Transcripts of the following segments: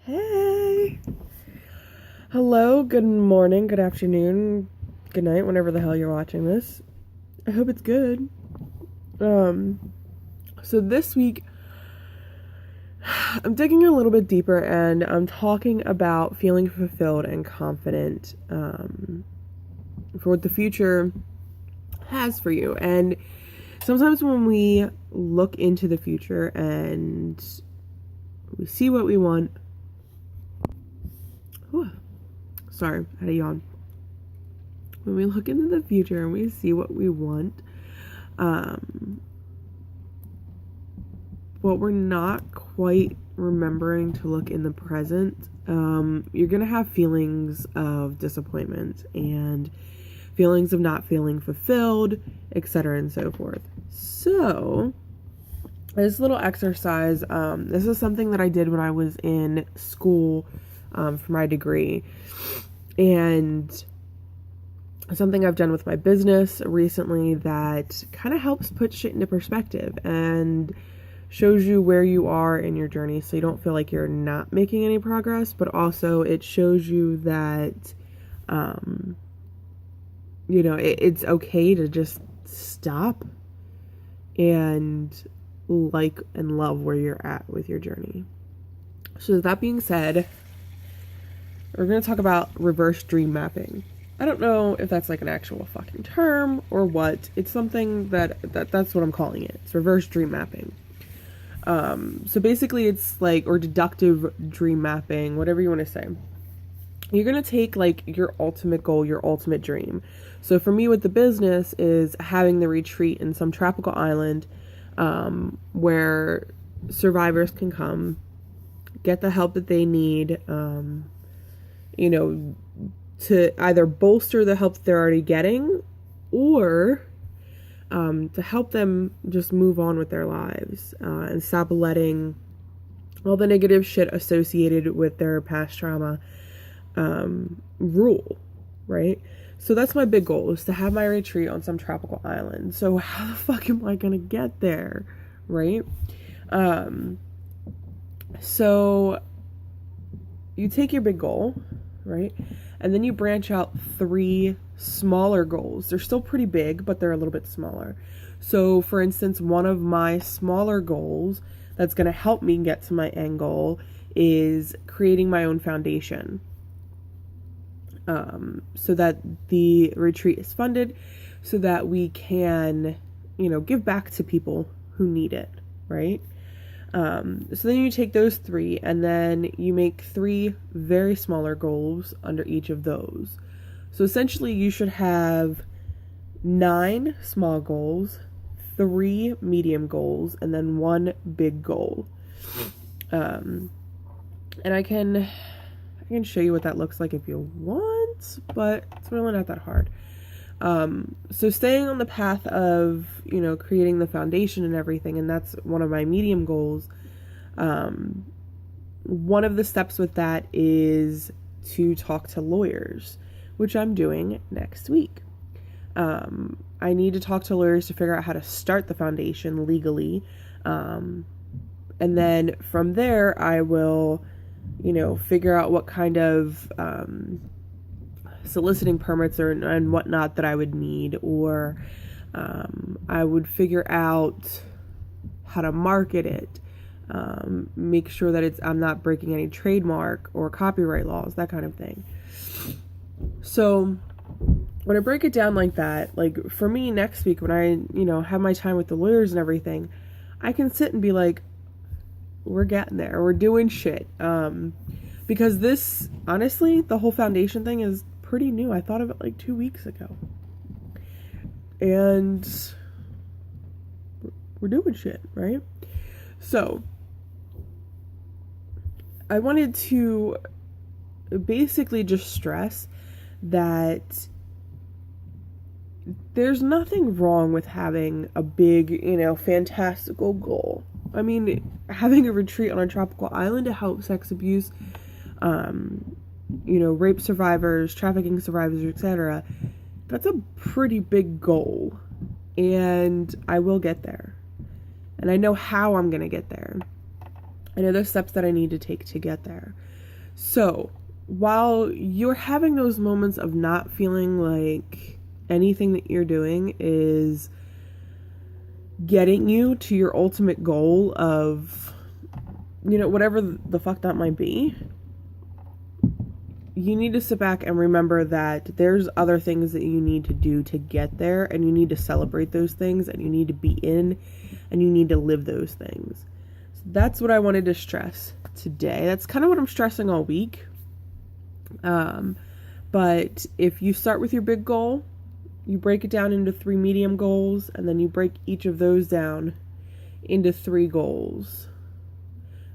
Hey! Hello, good morning, good afternoon, good night, whenever the hell you're watching this. I hope it's good. So this week, I'm digging a little bit deeper and I'm talking about feeling fulfilled and confident for what the future has for you. And sometimes when we look into the future and we see what we want, sorry, I had a yawn. When we look into the future and we see what we want, what we're not quite remembering to look in the present, you're going to have feelings of disappointment and feelings of not feeling fulfilled, etc. and so forth. So, this little exercise, this is something that I did when I was in school for my degree. And something I've done with my business recently that kind of helps put shit into perspective and shows you where you are in your journey so you don't feel like you're not making any progress, but also it shows you that, it's okay to just stop and like and love where you're at with your journey. So that being said, we're going to talk about reverse dream mapping. I don't know if that's like an actual fucking term or what. It's something that's what I'm calling it. It's reverse dream mapping. So basically it's like, or deductive dream mapping, whatever you want to say. You're going to take like your ultimate goal, your ultimate dream. So for me with the business is having the retreat in some tropical island, where survivors can come, get the help that they need, to either bolster the help that they're already getting or to help them just move on with their lives and stop letting all the negative shit associated with their past trauma rule, right? So that's my big goal, is to have my retreat on some tropical island. So how the fuck am I gonna get there, right? So you take your big goal, right? And then you branch out 3 smaller goals. They're still pretty big, but they're a little bit smaller. So for instance, one of my smaller goals that's going to help me get to my end goal is creating my own foundation. So that the retreat is funded, so that we can, give back to people who need it, right? So then you take those 3 and then you make 3 very smaller goals under each of those. So essentially you should have 9 small goals, 3 medium goals, and then 1 big goal. And I can show you what that looks like if you want, but it's really not that hard. So staying on the path of, creating the foundation and everything, and that's one of my medium goals. One of the steps with that is to talk to lawyers, which I'm doing next week. I need to talk to lawyers to figure out how to start the foundation legally. And then from there, I will, figure out what kind of, soliciting permits and whatnot that I would need, or I would figure out how to market it, make sure that I'm not breaking any trademark or copyright laws, that kind of thing. So when I break it down like that, like for me next week when I have my time with the lawyers and everything, I can sit and be like, we're getting there, we're doing shit, because this, honestly, the whole foundation thing is pretty new. I thought of it like 2 weeks ago. And we're doing shit, right? So I wanted to basically just stress that there's nothing wrong with having a big, fantastical goal. I mean, having a retreat on a tropical island to help sex abuse, rape survivors, trafficking survivors, etc. That's a pretty big goal, and I will get there. And I know how I'm going to get there. I know the steps that I need to take to get there. So while you're having those moments of not feeling like anything that you're doing is getting you to your ultimate goal of, whatever the fuck that might be, you need to sit back and remember that there's other things that you need to do to get there, and you need to celebrate those things, and you need to be in, and you need to live those things. So that's what I wanted to stress today. That's kind of what I'm stressing all week. But if you start with your big goal, you break it down into 3 medium goals, and then you break each of those down into 3 goals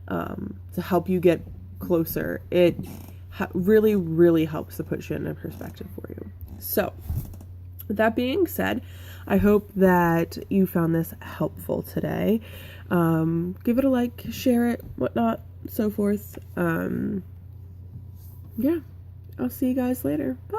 to help you get closer. It really, really helps to put shit in perspective for you. So, with that being said, I hope that you found this helpful today. Give it a like, share it, whatnot, so forth. Yeah, I'll see you guys later. Bye.